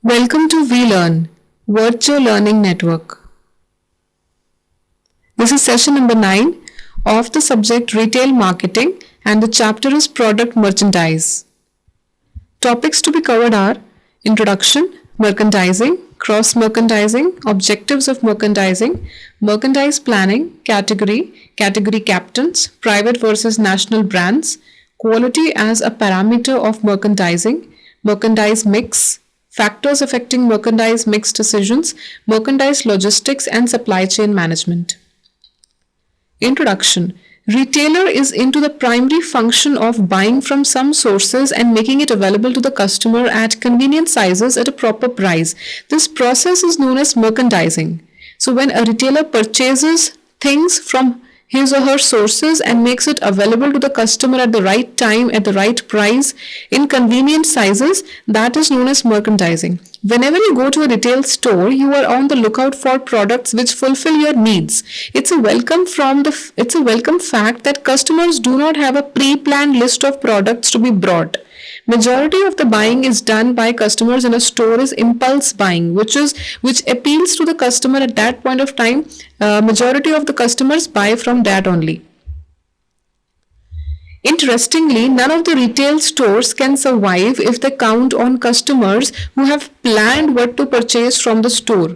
Welcome to VLearn, Virtual Learning Network. This is session number 9 of the subject Retail Marketing, and the chapter is Product Merchandise. Topics to be covered are Introduction, Merchandising, Cross-Merchandising, Objectives of Merchandising, Merchandise Planning, Category Captains, Private versus National Brands, Quality as a Parameter of Merchandising, Merchandise Mix, Factors affecting merchandise mix decisions, merchandise logistics and supply chain management. Introduction. Retailer is into the primary function of buying from some sources and making it available to the customer at convenient sizes at a proper price. This process is known as merchandising. So when a retailer purchases things from his or her sources and makes it available to the customer at the right time, at the right price, in convenient sizes, that is known as merchandising. Whenever you go to a retail store, you are on the lookout for products which fulfill your needs. It's a welcome fact that customers do not have a pre-planned list of products to be brought. Majority of the buying is done by customers in a store is impulse buying, which appeals to the customer at that point of time. Majority of the customers buy from that only. Interestingly, none of the retail stores can survive if they count on customers who have planned what to purchase from the store.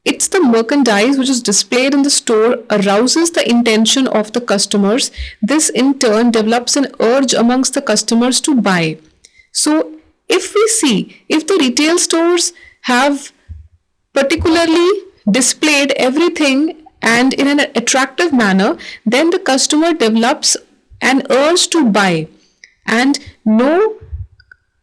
It's the merchandise which is displayed in the store arouses the intention of the customers. This in turn develops an urge amongst the customers to buy. So if the retail stores have particularly displayed everything and in an attractive manner, then the customer develops an urge to buy, and no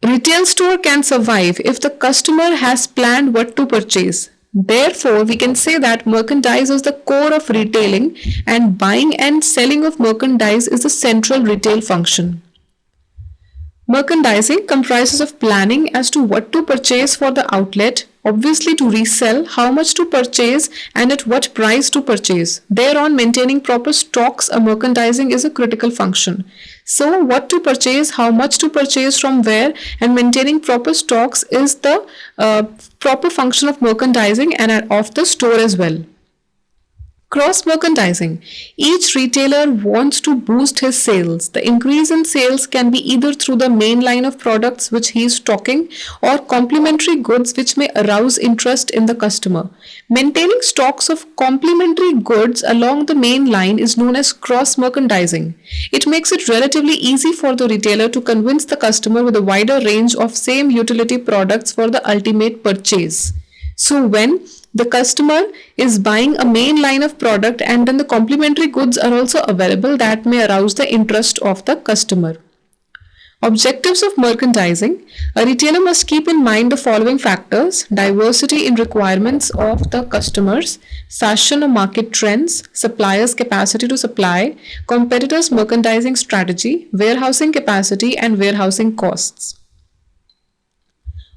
retail store can survive if the customer has planned what to purchase. Therefore, we can say that merchandise is the core of retailing, and buying and selling of merchandise is the central retail function. Merchandising comprises of planning as to what to purchase for the outlet, obviously to resell, how much to purchase and at what price to purchase. Thereon, maintaining proper stocks of merchandising is a critical function. So what to purchase, how much to purchase from where, and maintaining proper stocks is the proper function of merchandising and of the store as well. Cross-merchandising. Each retailer wants to boost his sales. The increase in sales can be either through the main line of products which he is stocking or complementary goods which may arouse interest in the customer. Maintaining stocks of complementary goods along the main line is known as cross-merchandising. It makes it relatively easy for the retailer to convince the customer with a wider range of same utility products for the ultimate purchase. So when the customer is buying a main line of product and then the complementary goods are also available, that may arouse the interest of the customer. Objectives of merchandising. A retailer must keep in mind the following factors: diversity in requirements of the customers, fashion or market trends, suppliers' capacity to supply, competitors' merchandising strategy, warehousing capacity and warehousing costs.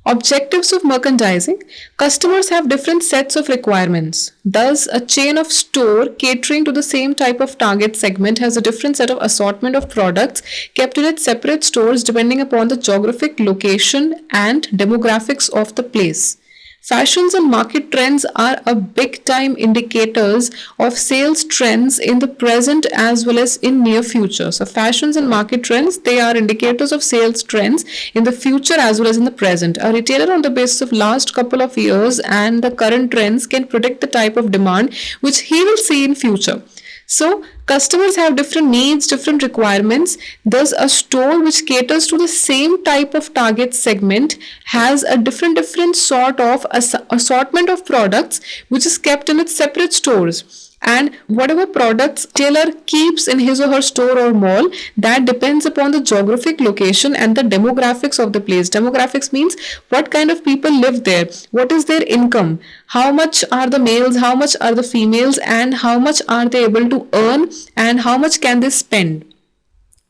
Objectives of merchandising. Customers have different sets of requirements. Thus, a chain of store catering to the same type of target segment has a different set of assortment of products kept in its separate stores depending upon the geographic location and demographics of the place. Fashions and market trends are a big time indicators of sales trends in the present as well as in near future. So fashions and market trends, they are indicators of sales trends in the future as well as in the present. A retailer on the basis of last couple of years and the current trends can predict the type of demand which he will see in future. So customers have different needs, different requirements. Thus, a store which caters to the same type of target segment has a different sort of assortment of products which is kept in its separate stores. And whatever products retailer keeps in his or her store or mall, that depends upon the geographic location and the demographics of the place. Demographics means what kind of people live there, what is their income, how much are the males, how much are the females, and how much are they able to earn and how much can they spend.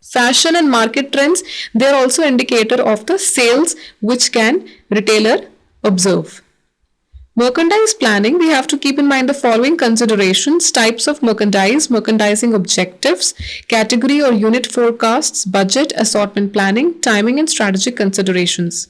Fashion and market trends, they are also indicator of the sales which can retailer observe. Merchandise planning, we have to keep in mind the following considerations: types of merchandise, merchandising objectives, category or unit forecasts, budget, assortment planning, timing and strategic considerations.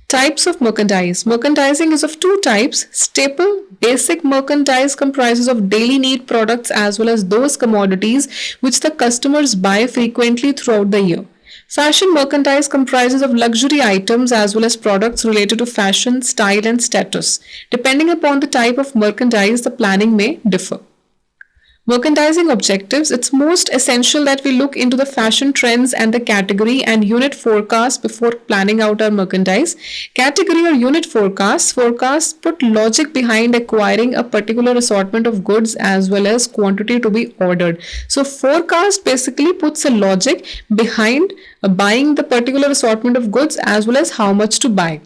Types of merchandise. Merchandising is of two types. Staple, basic merchandise comprises of daily need products as well as those commodities which the customers buy frequently throughout the year. Fashion merchandise comprises of luxury items as well as products related to fashion, style, and status. Depending upon the type of merchandise, the planning may differ. Merchandising objectives. It's most essential that we look into the fashion trends and the category and unit forecast before planning out our merchandise. Category or unit forecasts put logic behind acquiring a particular assortment of goods as well as quantity to be ordered. So forecast basically puts a logic behind buying the particular assortment of goods as well as how much to buy.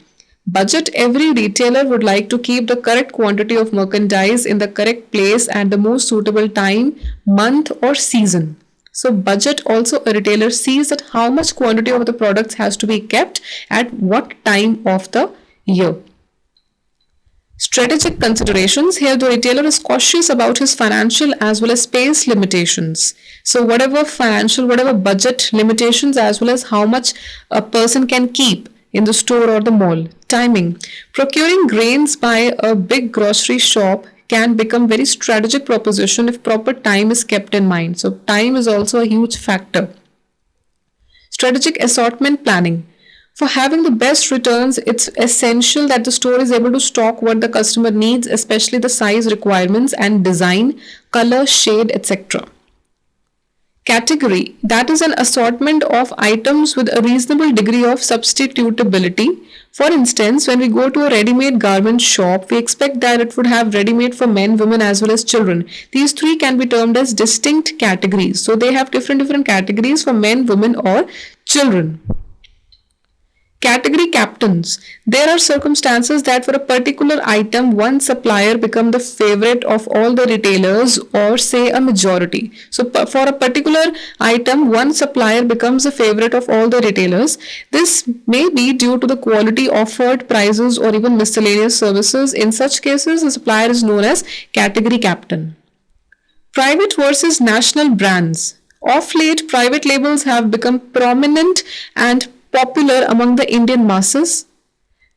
Budget. Every retailer would like to keep the correct quantity of merchandise in the correct place at the most suitable time, month, or season. So, budget also a retailer sees that how much quantity of the products has to be kept at what time of the year. Strategic considerations. Here, the retailer is cautious about his financial as well as space limitations. So, whatever budget limitations as well as how much a person can keep in the store or the mall. Timing. Procuring grains by a big grocery shop can become very strategic proposition if proper time is kept in mind. So time is also a huge factor. Strategic assortment planning. For having the best returns, it's essential that the store is able to stock what the customer needs, especially the size requirements and design, color, shade, etc. Category. That is an assortment of items with a reasonable degree of substitutability. For instance, when we go to a ready-made garment shop, we expect that it would have ready-made for men, women as well as children. These three can be termed as distinct categories. So they have different categories for men, women or children. Category captains. There are circumstances that for a particular item, one supplier become the favorite of all the retailers or say a majority. So for a particular item, one supplier becomes a favorite of all the retailers. This may be due to the quality offered, prices or even miscellaneous services. In such cases, the supplier is known as category captain. Private versus national brands. Of late, private labels have become prominent and popular among the Indian masses.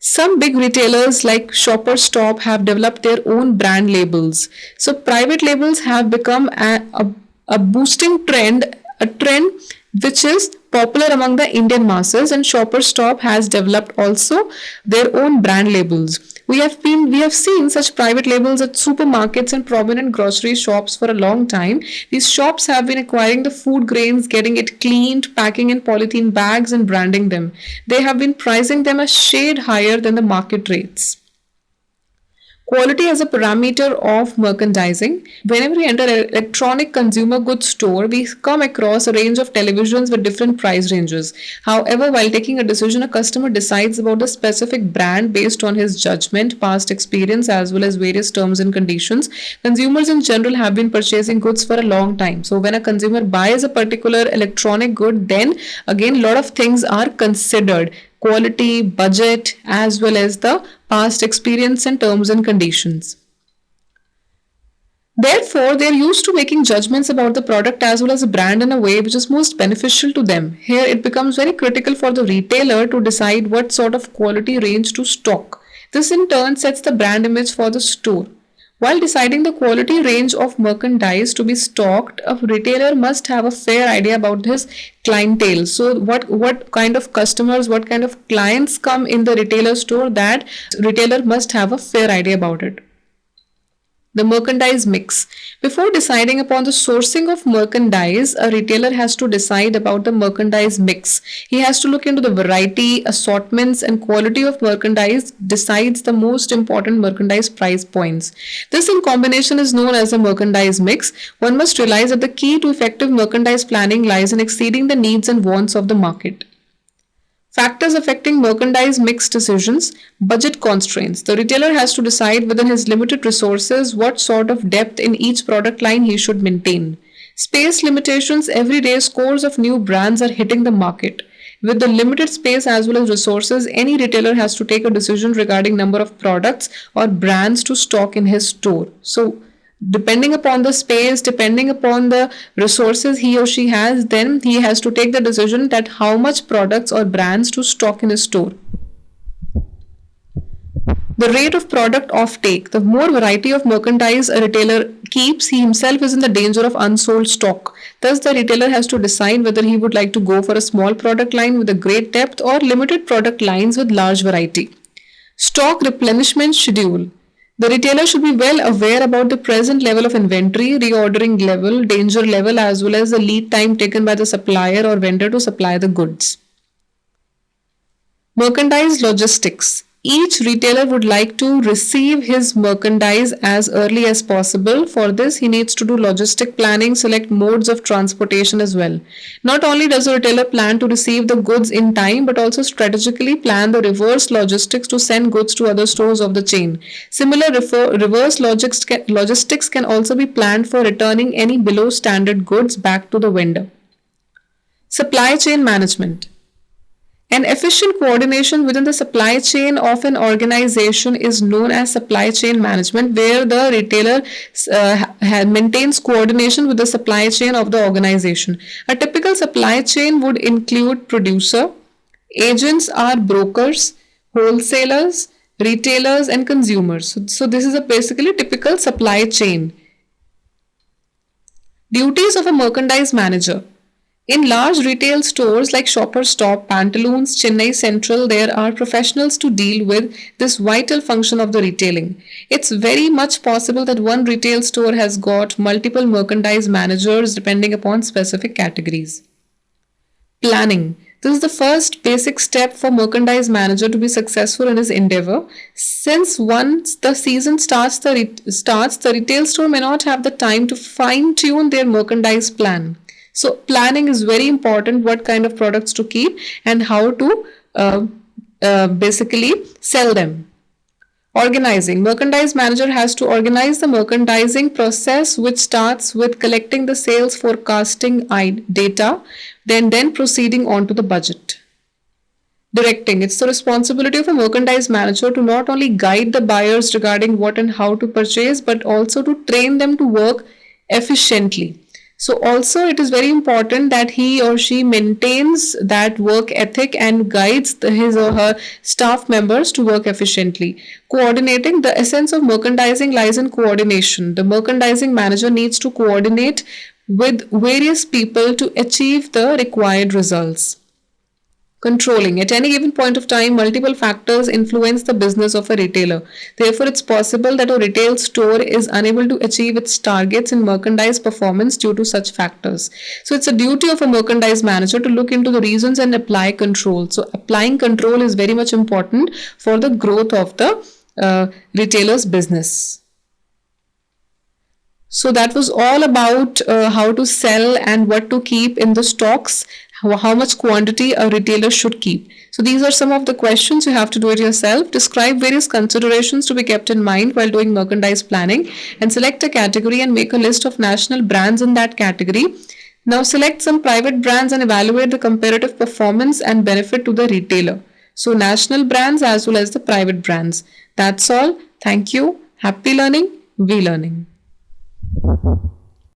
Some big retailers like Shoppers Stop have developed their own brand labels. So private labels have become a boosting trend, a trend which is popular among the Indian masses, and Shoppers Stop has developed also their own brand labels. We have seen such private labels at supermarkets and prominent grocery shops for a long time. These shops have been acquiring the food grains, getting it cleaned, packing in polythene bags and branding them. They have been pricing them a shade higher than the market rates. Quality as a parameter of merchandising. Whenever we enter an electronic consumer goods store, we come across a range of televisions with different price ranges. However, while taking a decision, a customer decides about a specific brand based on his judgment, past experience, as well as various terms and conditions. Consumers in general have been purchasing goods for a long time. So when a consumer buys a particular electronic good, then again, a lot of things are considered. Quality, budget, as well as the past experience and terms and conditions. Therefore, they are used to making judgments about the product as well as the brand in a way which is most beneficial to them. Here, it becomes very critical for the retailer to decide what sort of quality range to stock. This in turn sets the brand image for the store. While deciding the quality range of merchandise to be stocked, a retailer must have a fair idea about his clientele. So what kind of customers, what kind of clients come in the retailer store, that retailer must have a fair idea about it. The merchandise mix. Before deciding upon the sourcing of merchandise, a retailer has to decide about the merchandise mix. He has to look into the variety, assortments, and quality of merchandise, decides the most important merchandise price points. This in combination is known as a merchandise mix. One must realize that the key to effective merchandise planning lies in exceeding the needs and wants of the market. Factors affecting merchandise mix decisions. Budget constraints. The retailer has to decide within his limited resources what sort of depth in each product line he should maintain. Space limitations. Every day scores of new brands are hitting the market. With the limited space as well as resources, any retailer has to take a decision regarding number of products or brands to stock in his store. So depending upon the space, depending upon the resources he or she has, then he has to take the decision that how much products or brands to stock in his store. The rate of product offtake. The more variety of merchandise a retailer keeps, he himself is in the danger of unsold stock. Thus, the retailer has to decide whether he would like to go for a small product line with a great depth or limited product lines with large variety. Stock replenishment schedule. The retailer should be well aware about the present level of inventory, reordering level, danger level, as well as the lead time taken by the supplier or vendor to supply the goods. Merchandise logistics. Each retailer would like to receive his merchandise as early as possible. For this, he needs to do logistic planning, select modes of transportation as well. Not only does the retailer plan to receive the goods in time, but also strategically plan the reverse logistics to send goods to other stores of the chain. Similar reverse logistics can also be planned for returning any below standard goods back to the vendor. Supply chain management. An efficient coordination within the supply chain of an organization is known as supply chain management, where the retailer maintains coordination with the supply chain of the organization. A typical supply chain would include producer, agents are brokers, wholesalers, retailers, and consumers. So this is a basically typical supply chain. Duties of a merchandise manager. In large retail stores like Shoppers Stop, Pantaloons, Chennai Central, there are professionals to deal with this vital function of the retailing. It's very much possible that one retail store has got multiple merchandise managers depending upon specific categories. Planning. This is the first basic step for merchandise manager to be successful in his endeavor. Since once the season starts, the retail store may not have the time to fine-tune their merchandise plan. So planning is very important, what kind of products to keep and how to basically sell them. Organizing. Merchandise manager has to organize the merchandising process, which starts with collecting the sales forecasting data, then proceeding on to the budget. Directing. It's the responsibility of a merchandise manager to not only guide the buyers regarding what and how to purchase, but also to train them to work efficiently. So also it is very important that he or she maintains that work ethic and guides his or her staff members to work efficiently. Coordinating. The essence of merchandising lies in coordination. The merchandising manager needs to coordinate with various people to achieve the required results. Controlling. At any given point of time, multiple factors influence the business of a retailer. Therefore, it's possible that a retail store is unable to achieve its targets in merchandise performance due to such factors. So, it's a duty of a merchandise manager to look into the reasons and apply control. So, applying control is very much important for the growth of the retailer's business. So that was all about how to sell and what to keep in the stocks, how much quantity a retailer should keep. So these are some of the questions. You have to do it yourself. Describe various considerations to be kept in mind while doing merchandise planning, and select a category and make a list of national brands in that category. Now select some private brands and evaluate the comparative performance and benefit to the retailer. So national brands as well as the private brands. That's all. Thank you. Happy learning. We learning.